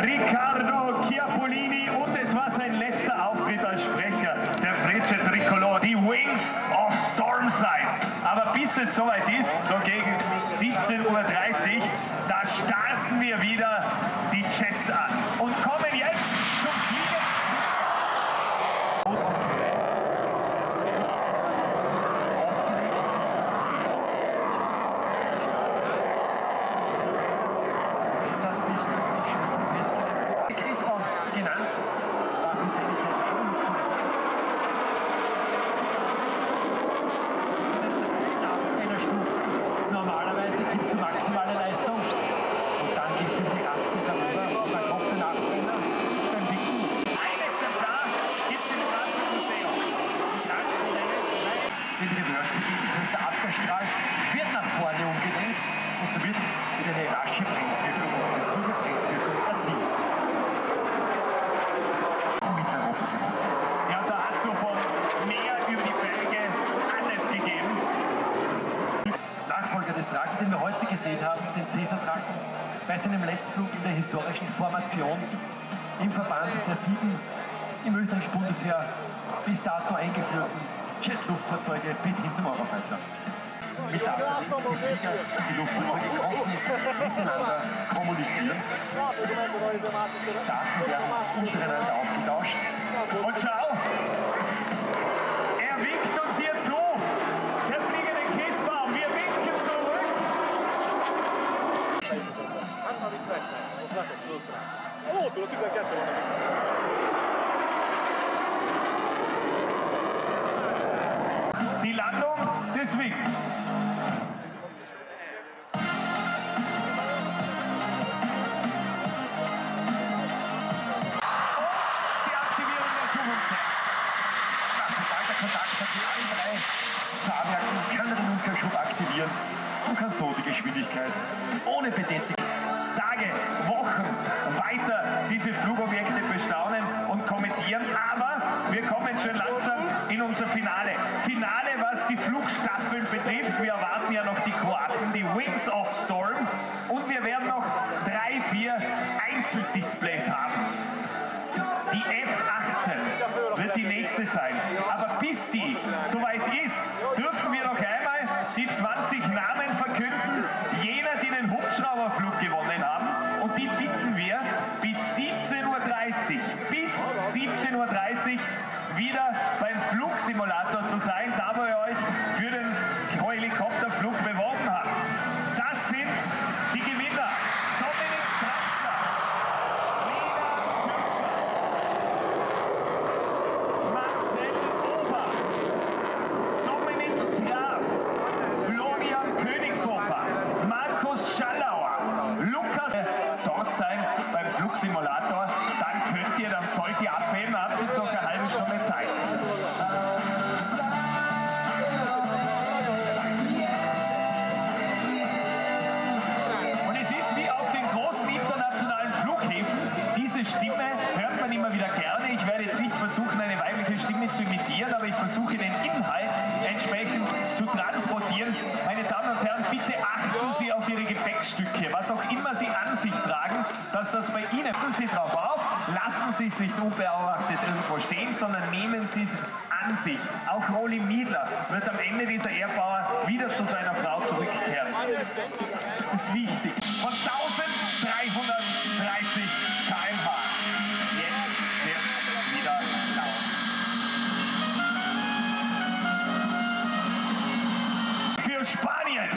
Riccardo Chiapolini und es war sein letzter Auftritt als Sprecher der Frecce Tricolor, die Wings of Storm sein. Aber bis es soweit ist, so gegen 17:30 Uhr, da starten wir wieder die Jets an und kommen jetzt zum Fliegen. Normalerweise gibst du maximale Leistung und dann gehst du über die Raste darüber und dann kommt der Nachbrenner beim Dicken. Ein Exemplar gibt es im Museum. Den Reverse bedient, das heißt der Abgasstrahl wird nach vorne umgelenkt und so wird wieder eine rasche Bremswirkung und massive Bremswirkung erzielt. Ja, da hast du vom Meer über die Berge alles gegeben. Nachfolger des Draken, den wir heute gesehen haben, den Caesar-Draken, bei seinem Letztflug in der historischen Formation im Verband der 7 im österreichischen Bundesheer bis dato eingeführten Jet-Luftfahrzeuge bis hin zum Eurofighter. Mit der Abwehr, die Flieger und die Luftfahrzeuge konnten miteinander kommunizieren. Daten werden untereinander ausgetauscht. Und schau, er winkt uns hier zu. Der fliegende Christbaum, wir winken zurück. Die Landung des Wings. Fahrwerken kann er den Umkehrschub aktivieren und kann so die Geschwindigkeit ohne Betätigung Tage, Wochen weiter diese Flugobjekte bestaunen und kommentieren, aber wir kommen schon langsam in unser Finale. Finale, was die Flugstaffeln betrifft. Wir erwarten ja noch die Kroaten, die Wings of Storm und wir werden noch 3, 4 Einzeldisplays haben. Die F-18 wird die nächste sein. Aber bis die soweit ist, dürfen wir noch einmal die 20 Namen verkünden, jener, die den Hubschrauberflug gewonnen haben. Und die bitten wir bis 17:30 Uhr, wieder beim Flugsimulator zu sein, da wo ihr euch für den Helikopterflug beworben habt. Das sind die Gewinner. Dominik Draxler, Lena Türkschau, Marcel Ober, Dominik Graf, Florian Königshofer, Markus Schallauer, Lukas dort sein beim Flugsimulator, dann sollt ihr abheben, habt ihr jetzt noch eine halbe Stunde Zeit. Und es ist wie auf den großen internationalen Flughäfen, diese Stimme hört man immer wieder gerne. Ich werde jetzt nicht versuchen, eine weibliche Stimme zu imitieren, aber ich versuche den Inhalt entsprechend zu transportieren. Meine Damen und Herren, bitte achten Sie auf Ihre Gepäckstücke, was auch immer Sie an sich tragen, dass das bei Ihnen, passen Sie drauf auf, lassen Sie es nicht unbeobachtet irgendwo stehen, sondern nehmen Sie es an sich. Auch Rolli Miedler wird am Ende dieser Airbauer wieder zu seiner Frau zurückkehren. Das ist wichtig. Von 1330 km/h. Jetzt wird es wieder laut. Für Spanien